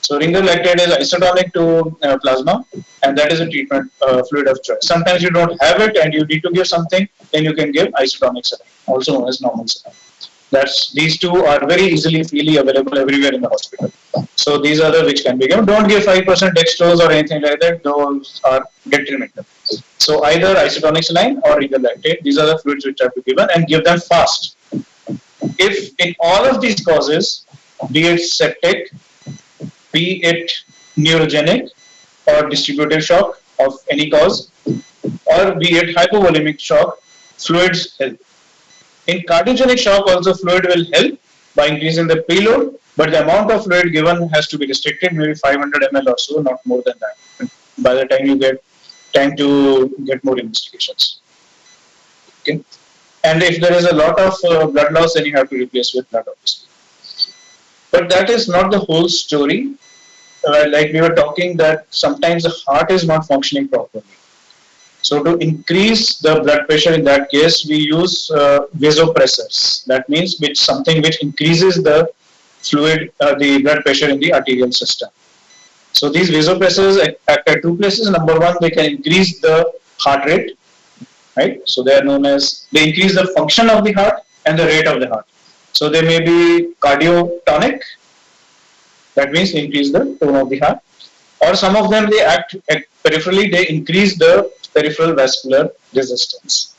So Ringer lactate is isotonic to plasma, and that is a treatment fluid of choice. Sometimes you don't have it and you need to give something, then you can give isotonic saline, also known as normal saline. These two are very easily, freely available everywhere in the hospital. So these are the which can be given. Don't give 5% dextrose or anything like that. Those are detrimental. So either isotonic saline or Ringer lactate. These are the fluids which have to be given and give them fast. If in all of these causes, be it septic, be it neurogenic or distributive shock of any cause, or be it hypovolemic shock, fluids help. In cardiogenic shock also fluid will help by increasing the preload, but the amount of fluid given has to be restricted, maybe 500 ml or so, not more than that, by the time you get time to get more investigations. Okay. And if there is a lot of blood loss, then you have to replace with blood, obviously. But that is not the whole story. Like we were talking that sometimes the heart is not functioning properly. So to increase the blood pressure in that case, we use vasopressors. That means something which increases the fluid, the blood pressure in the arterial system. So these vasopressors act at two places. Number one, they can increase the heart rate, right? So they are known as, they increase the function of the heart and the rate of the heart. So they may be cardiotonic. That means they increase the tone of the heart. Or some of them, they act peripherally, they increase the peripheral vascular resistance.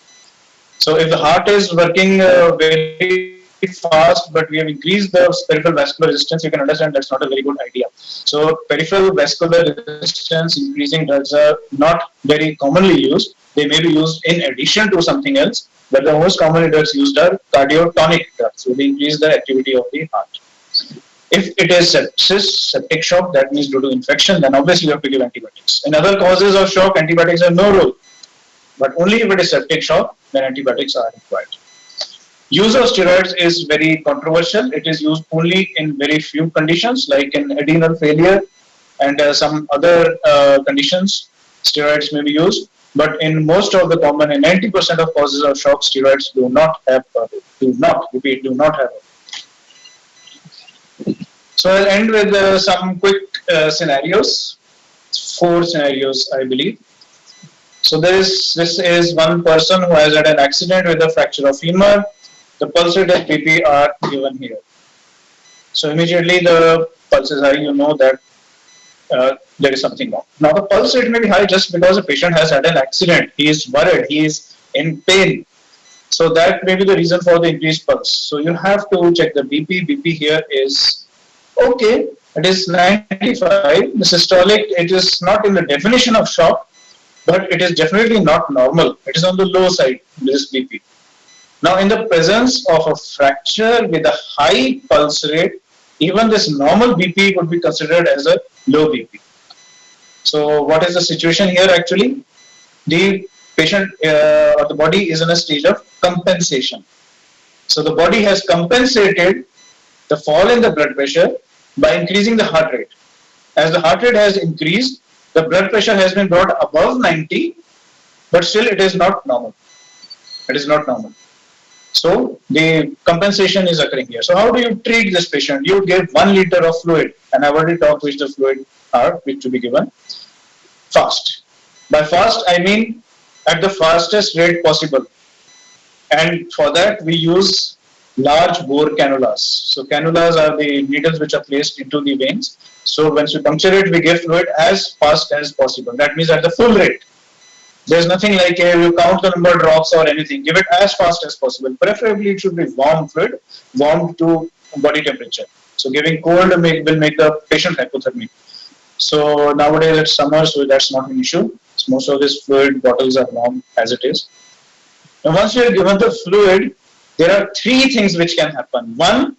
So if the heart is working very fast, but we have increased the peripheral vascular resistance, you can understand that's not a very good idea. So peripheral vascular resistance increasing drugs are not very commonly used. They may be used in addition to something else, but the most common drugs used are cardiotonic drugs. So they increase the activity of the heart. If it is sepsis, septic shock, that means due to infection, then obviously you have to give antibiotics. In other causes of shock, antibiotics have no role. But only if it is septic shock, then antibiotics are required. Use of steroids is very controversial. It is used only in very few conditions, like in adrenal failure and some other conditions. Steroids may be used, but in most of the common and 90% of causes of shock, steroids do not have do not have. So I'll end with some quick scenarios. 4 scenarios, I believe. So this is one person who has had an accident with a fracture of femur. The pulse rate and BP are given here. So immediately the pulse is high, you know that there is something wrong. Now the pulse rate may be high just because the patient has had an accident. He is worried, he is in pain. So that may be the reason for the increased pulse. So you have to check the BP. BP here is okay. It is 95. The systolic, it is not in the definition of shock, but it is definitely not normal. It is on the low side, this BP. Now, in the presence of a fracture with a high pulse rate, even this normal BP would be considered as a low BP. So, what is the situation here actually? The patient or the body is in a stage of compensation. So, the body has compensated the fall in the blood pressure by increasing the heart rate. As the heart rate has increased, the blood pressure has been brought above 90, but still it is not normal. It is not normal. So the compensation is occurring here. So how do you treat this patient? You give 1 liter of fluid, and I've already talked which the fluid are, which to be given. Fast. By fast, I mean at the fastest rate possible. And for that, we use large bore cannulas. So cannulas are the needles which are placed into the veins. So once you puncture it, we give fluid as fast as possible. That means at the full rate. There's nothing like you count the number of drops or anything. Give it as fast as possible. Preferably it should be warm fluid, warm to body temperature. So giving cold will make the patient hypothermic. So nowadays it's summer, so that's not an issue. So most of these fluid bottles are warm as it is. Now once you are given the fluid, there are 3 things which can happen. 1,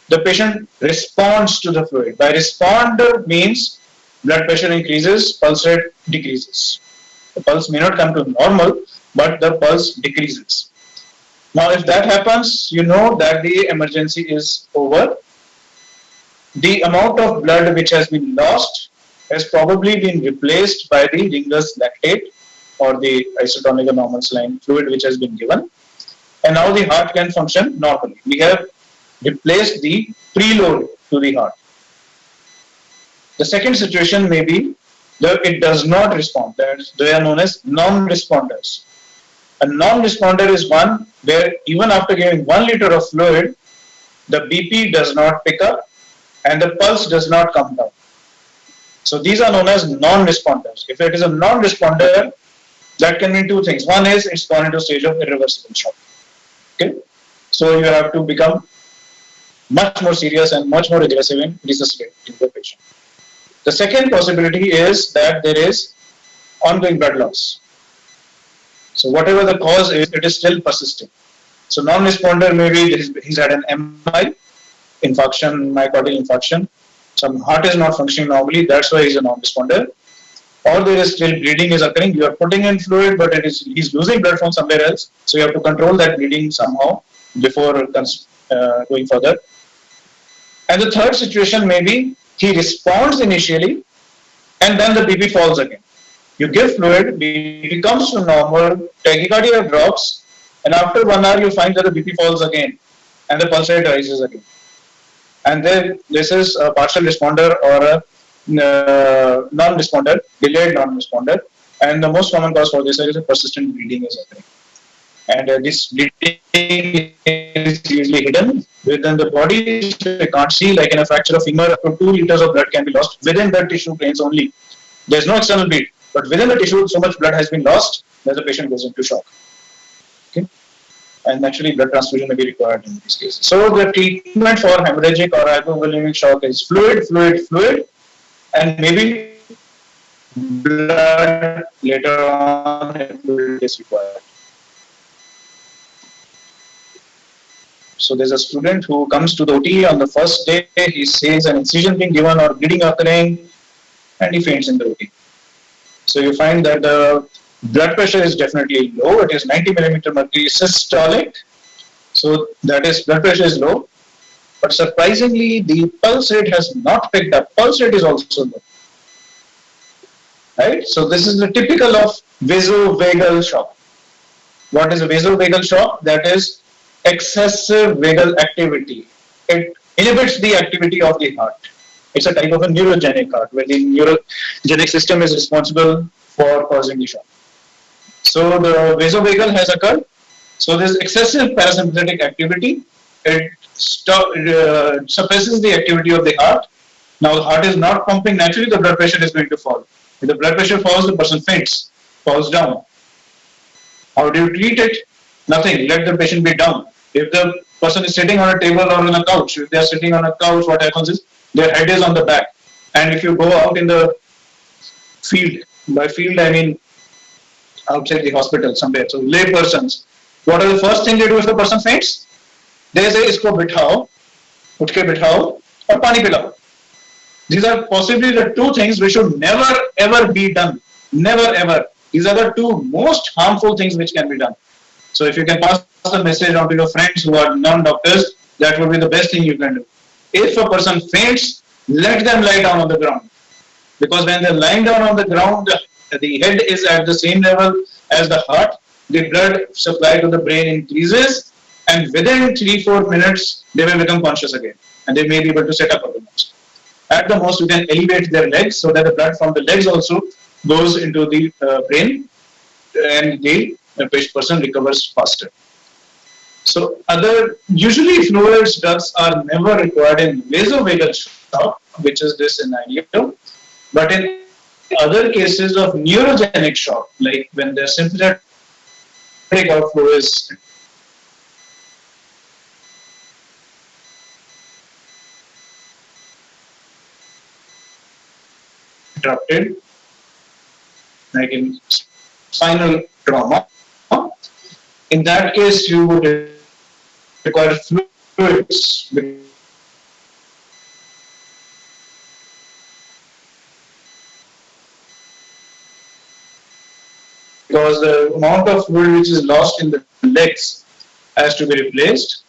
the patient responds to the fluid. By respond means blood pressure increases, pulse rate decreases. The pulse may not come to normal, but the pulse decreases. Now, if that happens, you know that the emergency is over. The amount of blood which has been lost has probably been replaced by the ringless lactate or the isotonic or normal saline fluid which has been given. And now the heart can function normally. We have replaced the preload to the heart. The second situation may be that it does not respond. They are known as non-responders. A non-responder is one where even after giving 1 liter of fluid, the BP does not pick up and the pulse does not come down. So these are known as non-responders. If it is a non-responder, that can mean 2 things. One is it's gone into a stage of irreversible shock. Okay, so you have to become much more serious and much more aggressive in resuscitating the patient. The second possibility is that there is ongoing blood loss. So whatever the cause is, it is still persisting. So non-responder maybe he's had an MI, infarction, myocardial infarction. Some heart is not functioning normally, that's why he's a non-responder. Or there is still bleeding is occurring. You are putting in fluid, but he's losing blood from somewhere else. So you have to control that bleeding somehow before going further. And the third situation may be he responds initially and then the BP falls again. You give fluid, BP comes to normal, tachycardia drops, and after 1 hour you find that the BP falls again and the pulse rate rises again. And then this is a partial responder or a non-responder, delayed non-responder, and the most common cause for this is a persistent bleeding is occurring. And this bleeding is usually hidden within the body. You can't see, like in a fracture of femur, up to 2 liters of blood can be lost within the tissue planes only. There's no external bleed, but within the tissue, so much blood has been lost that the patient goes into shock. Okay, and naturally, blood transfusion may be required in these cases. So the treatment for hemorrhagic or hypovolemic shock is fluid, and maybe blood later on is required. So there's a student who comes to the OT on the first day, he sees an incision being given or bleeding occurring, and he faints in the OT. So you find that the Blood pressure is definitely low. It is 90 millimeter mercury systolic. So that is, blood pressure is low. But surprisingly, the pulse rate has not picked up. Pulse rate is also low. Right? So this is the typical of vasovagal shock. What is a vasovagal shock? That is excessive vagal activity. It inhibits the activity of the heart. It's a type of a neurogenic heart, where the neurogenic system is responsible for causing the shock. So the vasovagal has occurred. So there's excessive parasympathetic activity. It suppresses the activity of the heart. Now the heart is not pumping naturally, the blood pressure is going to fall. If the blood pressure falls, the person faints, falls down. How do you treat it? Nothing. Let the patient be down. If the person is sitting on a table or on a couch, if they are sitting on a couch, what happens is their head is on the back. And if you go out in the field, by field I mean outside the hospital somewhere, so lay persons, what are the first thing they do if the person faints? They say, isko bithao, utke bithao, or pani pilao. These are possibly the two things which should never ever be done. Never ever. These are the two most harmful things which can be done. So if you can pass the message on to your friends who are non-doctors, that would be the best thing you can do. If a person faints, let them lie down on the ground. Because when they're lying down on the ground, the head is at the same level as the heart. The blood supply to the brain increases, and within 3-4 minutes, they will become conscious again. And they may be able to set up again. At the most, you can elevate their legs so that the blood from the legs also goes into the brain, and the person recovers faster. So usually fluids, drugs are never required in vasovagal shock, which is this scenario. But in other cases of neurogenic shock, like when the sympathetic outflow is interrupted, like in spinal trauma, in that case you would require fluids because the amount of fluid which is lost in the legs has to be replaced.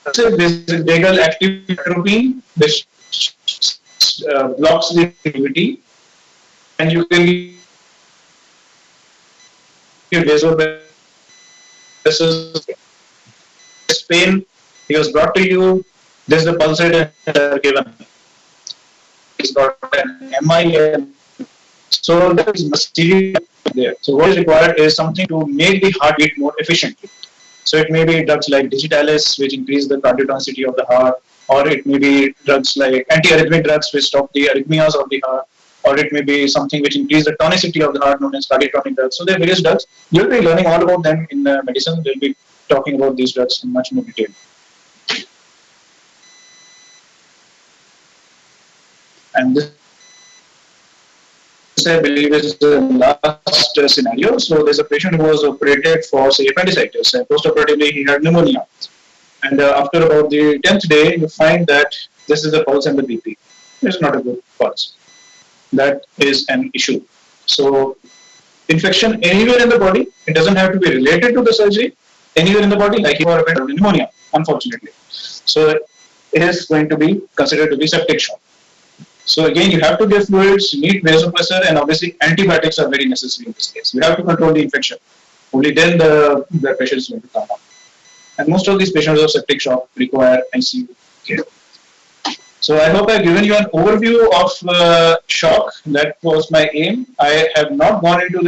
Vagal activity which blocks the activity, and you can give vasovagal pain. He was brought to you. This is the pulse rate given. He's got an MIL. So there is material there. So what is required is something to make the heart beat more efficiently. So it may be drugs like digitalis, which increase the cardiotonicity of the heart, or it may be drugs like antiarrhythmic drugs, which stop the arrhythmias of the heart, or it may be something which increase the tonicity of the heart, known as cardiotonic drugs. So there are various drugs. You'll be learning all about them in medicine. They'll be talking about these drugs in much more detail. And this, I believe, is the last scenario. So there's a patient who was operated for, say, appendicitis, and post-operatively he had pneumonia. And after about the 10th day, you find that this is the pulse and the BP. It's not a good pulse. That is an issue. So infection anywhere in the body, it doesn't have to be related to the surgery, anywhere in the body, like you are a pneumonia, unfortunately. So it is going to be considered to be septic shock. So again, you have to give fluids, you need vasopressor, and obviously antibiotics are very necessary in this case. You have to control the infection. Only then the blood pressure is going to come up. And most of these patients of septic shock require ICU care. So I hope I've given you an overview of shock. That was my aim. I have not gone into the